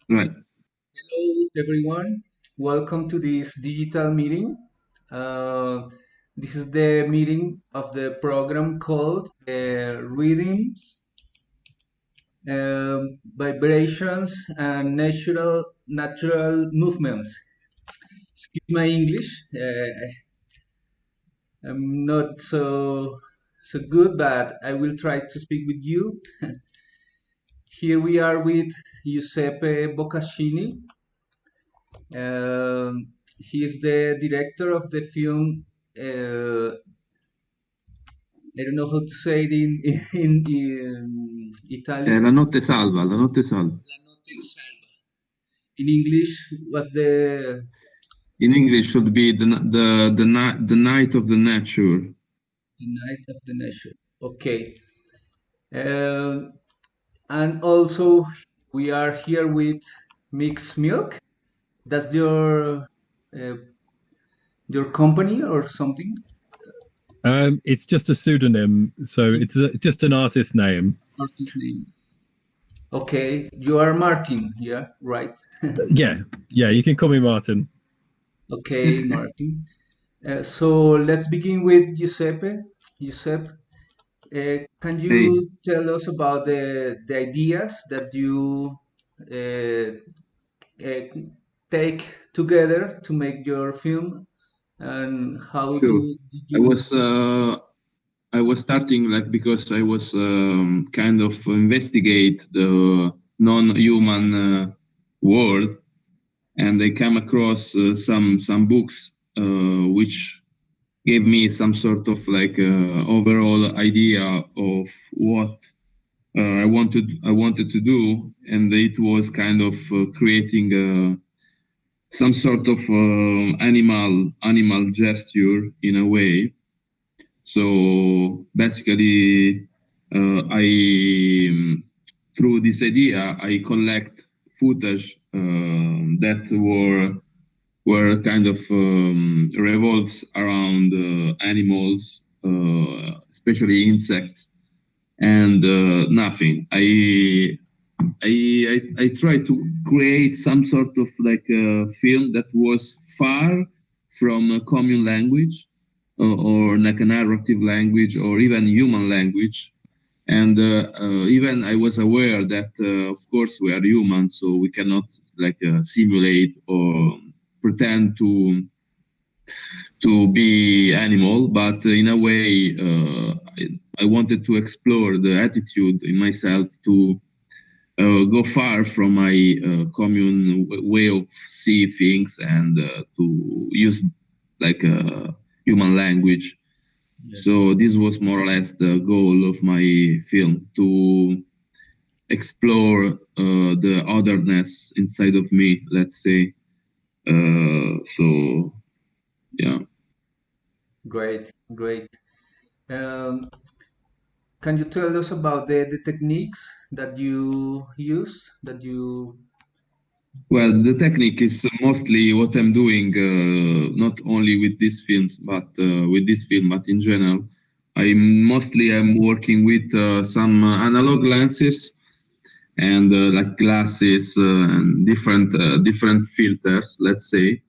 Right. Hello, everyone. Welcome to this digital meeting. Uh, this is the meeting of the program called Rhythms, Vibrations, and Natural Movements. Excuse my English. I'm not so good, but I will try to speak with you. Here we are with Giuseppe Boccaccini. He is the director of the film. I don't know how to say it in La Italian. notte salva, la notte salva. La notte salva. In English, was In English should be the night of the nature. the night of the nation. Okay. Uh, and also, we are here with Mixed Milk. That's uh, your company or something? It's just a pseudonym, so It- just an artist name. Artist name. Okay, you are Martin, yeah, right? Yeah, you can call me Martin. Okay, Martin. So let's begin with Giuseppe. Giuseppe, can Hey, you tell us about the ideas that you uh, uh, take together to make your film, and how sure. did I you? was uh, I was starting like because I was kind of investigate the non-human world, and I came across some books which gave me some sort of like overall idea of what I wanted to do, and it was kind of creating some sort of animal gesture in a way. So basically, I through this idea I collect footage that were kind of revolves around animals, especially insects and nothing. I tried to create some sort of like a film that was far from a common language or like a narrative language or even human language. And even I was aware that, of course, we are human, so we cannot like simulate or pretend to be animal, but in a way, I wanted to explore the attitude in myself to go far from my common way of see things and to use like human language. Yeah. So this was more or less the goal of my film to explore the otherness inside of me, let's say. So yeah. Great, great. Um, can you tell us about the techniques that you use, that you? Well, the technique is mostly what I'm doing, not only with these films, but with this film, but in general. I'm working with some analog lenses and like glasses and different filters, let's say.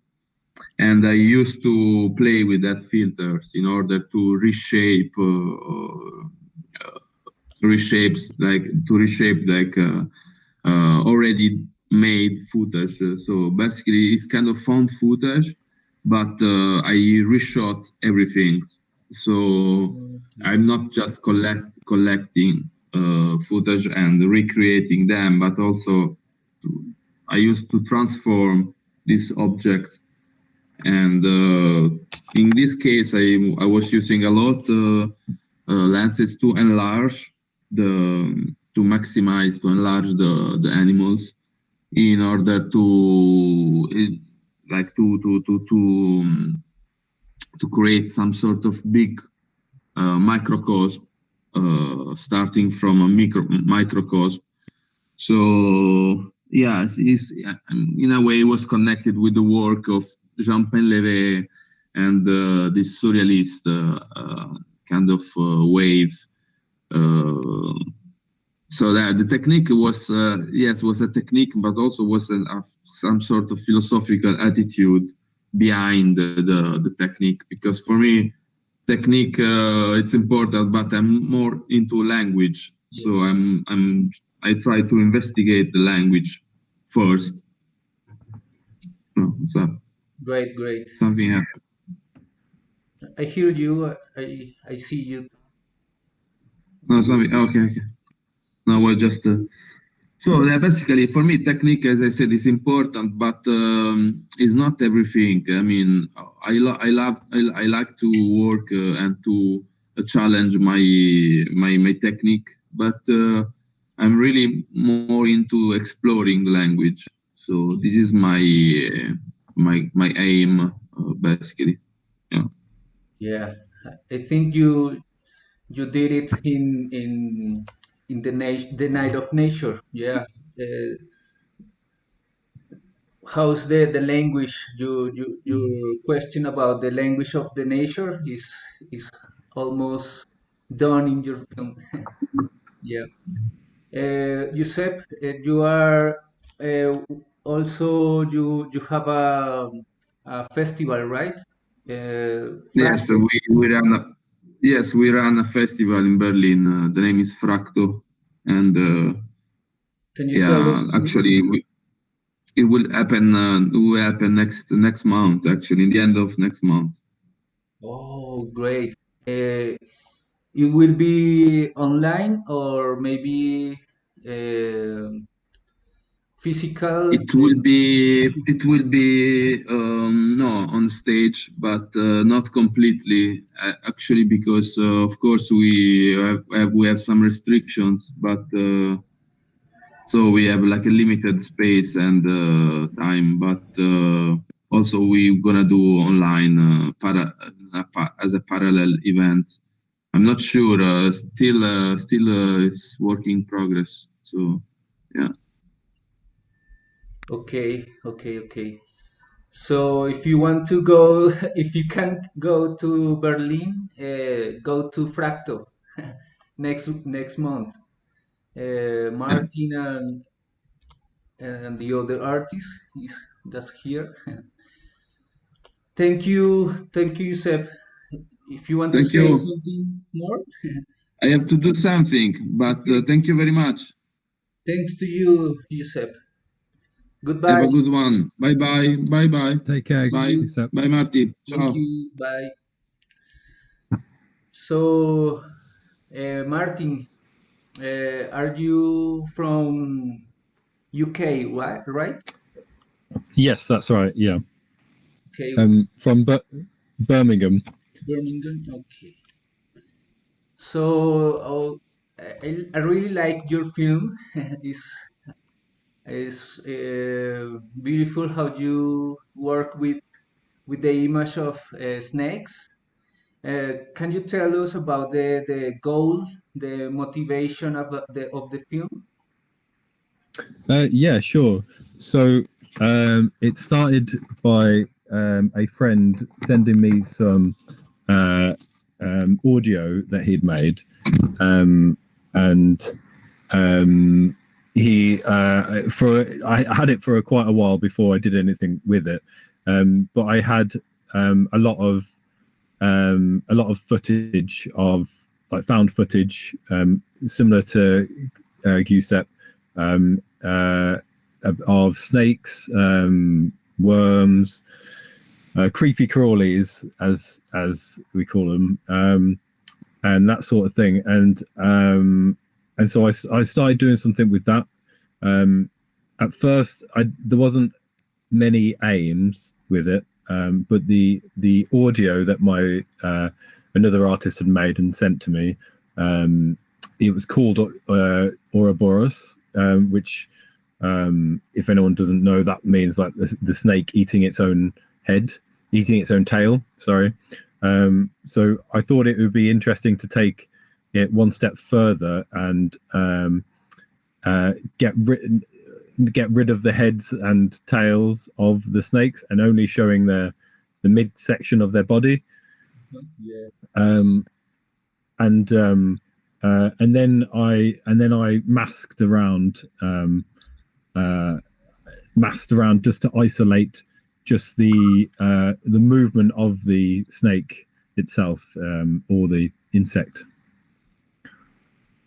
And I used to play with that filters in order to reshape like already made footage. So basically, it's kind of found footage, but I reshot everything. So Okay. I'm not just collecting footage and recreating them, but also I used to transform this object. And in this case, I was using a lot lenses to enlarge to maximize to enlarge the animals in order like to create some sort of big microcosm starting from a microcosm. So yeah, in a way it was connected with the work of Jean Painlevé and this surrealist kind of wave uh, So that the technique was yes, was a technique, but also was some sort of philosophical attitude behind the technique. Because for me, technique it's important, but I'm more into language. Yeah. So I try to investigate the language first. No, so Great, great. something happened. I hear you. I see you. No, something. Okay, okay. No, we're just. So yeah, basically, for me, technique, as I said, is important, but is not everything. I mean, I like to work and to challenge my technique, but I'm really more into exploring the language. So this is my aim, basically. Yeah. Yeah, I think you did it in the night of nature. Yeah. Uh, how's the language? Your question about the language of the nature is almost done in your film. Yeah. Giuseppe, you are uh, also you have a festival, right? Yes, Fractal. we ran a festival in Berlin. The name is Fracto, and Can you tell yeah, us more? actually, it will happen. Will happen next month. Actually, in the end of next month. Oh, great. Uh, it will be online or maybe physical. It will be no on stage, but not completely. Actually, because of course we have some restrictions, but. So we have like a limited space and time, but also we're gonna do online as a parallel event. I'm not sure. Still, it's work in progress. So yeah, Okay, okay, okay. So if you want to go, if you can go to Berlin, go to Fracto next month. yeah. Martin and the other artist is that's here. Thank you, Seb. If you want to Thank say you. something more, I have to do something, but okay. thank you very much. Thanks to you, Yusef. Have a Goodbye. good one. Bye bye. Bye bye. Take care. See Bye. you. Peace out. Bye, Marty. Thank Ciao. you. Bye. So, Martin, are you from UK, right? Yes, that's right. Yeah. Okay, From Birmingham. Birmingham. Okay. So, I really like your film. It's beautiful how you work with the image of snakes. Can you tell us about the goal, the motivation of the film? Yeah, sure. So it started by a friend sending me some uh, audio that he'd made, and he for I had it for quite a while before I did anything with it, but I had a lot of footage of like found footage similar to Giuseppe, of snakes, worms, creepy crawlies, as we call them, and that sort of thing. And so I started doing something with that. At first, there wasn't many aims with it, but the audio that my another artist had made and sent to me, it was called Ouroboros, which, if anyone doesn't know, that means like the snake eating its own head, eating its own tail. Sorry. So I thought it would be interesting to take it one step further and get rid of the heads and tails of the snakes and only showing the midsection of their body. Yeah. And and then I masked around just to isolate just the movement of the snake itself, or the insect.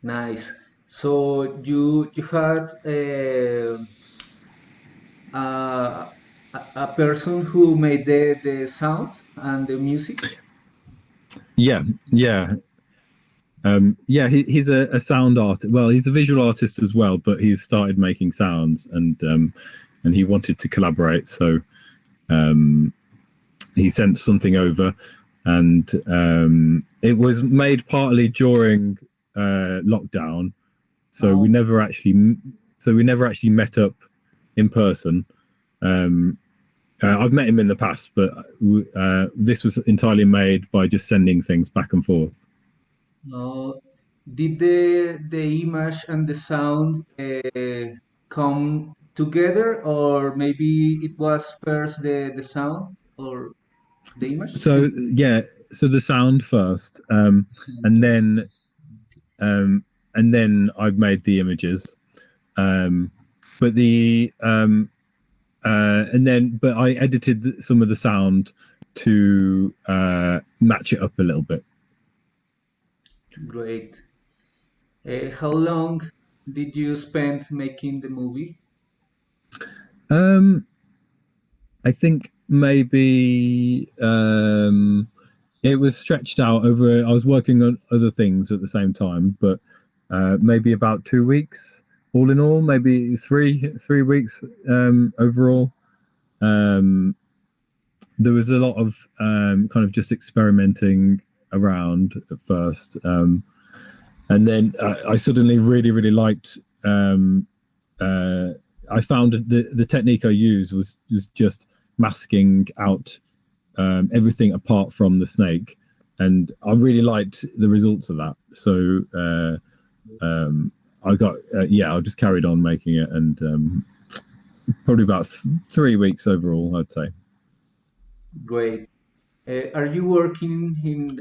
Nice. So you had a person who made the sound and the music. Yeah, yeah. Yeah, he's a sound artist. Well, he's a visual artist as well, but he's started making sounds, and he wanted to collaborate. So he sent something over, and it was made partly during lockdown. So we never actually met up in person. I've met him in the past, but this was entirely made by just sending things back and forth. Did the image and the sound come together, or maybe it was first the sound or the image? So yeah, so the sound first, and then I've made the images, but but I edited some of the sound to match it up a little bit. Great. How long did you spend making the movie? I think maybe it was stretched out over. I was working on other things at the same time, but maybe about 2 weeks all in all, maybe three weeks overall. There was a lot of kind of just experimenting around at first, and then I suddenly really liked. I found the technique I used was just masking out everything apart from the snake, and I really liked the results of that. So I got I just carried on making it, and probably about 3 weeks overall, I'd say. Great. Are you working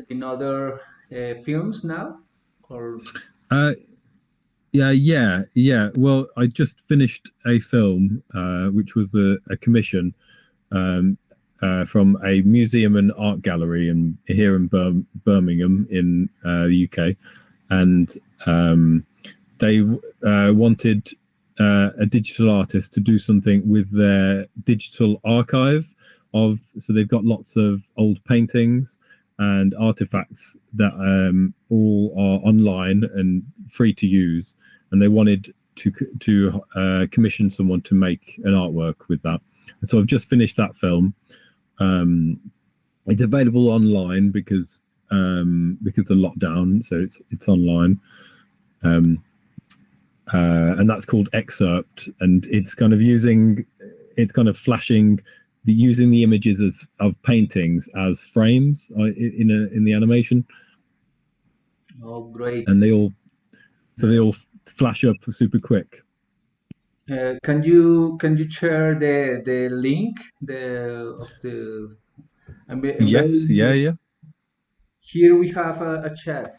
in other films now, or? Yeah. Well, I just finished a film, which was a commission from a museum and art gallery here in Birmingham in the UK, and they wanted a digital artist to do something with their digital archive so they've got lots of old paintings and artifacts that all are online and free to use, and they wanted to commission someone to make an artwork with that. And so I've just finished that film. It's available online because of lockdown, so it's online. And that's called Excerpt, and it's kind of flashing using the images of paintings as frames in the animation. Oh, great! And they all flash up super quick. Can you share the link of the? I'm Yes. very Yeah. Here we have a chat.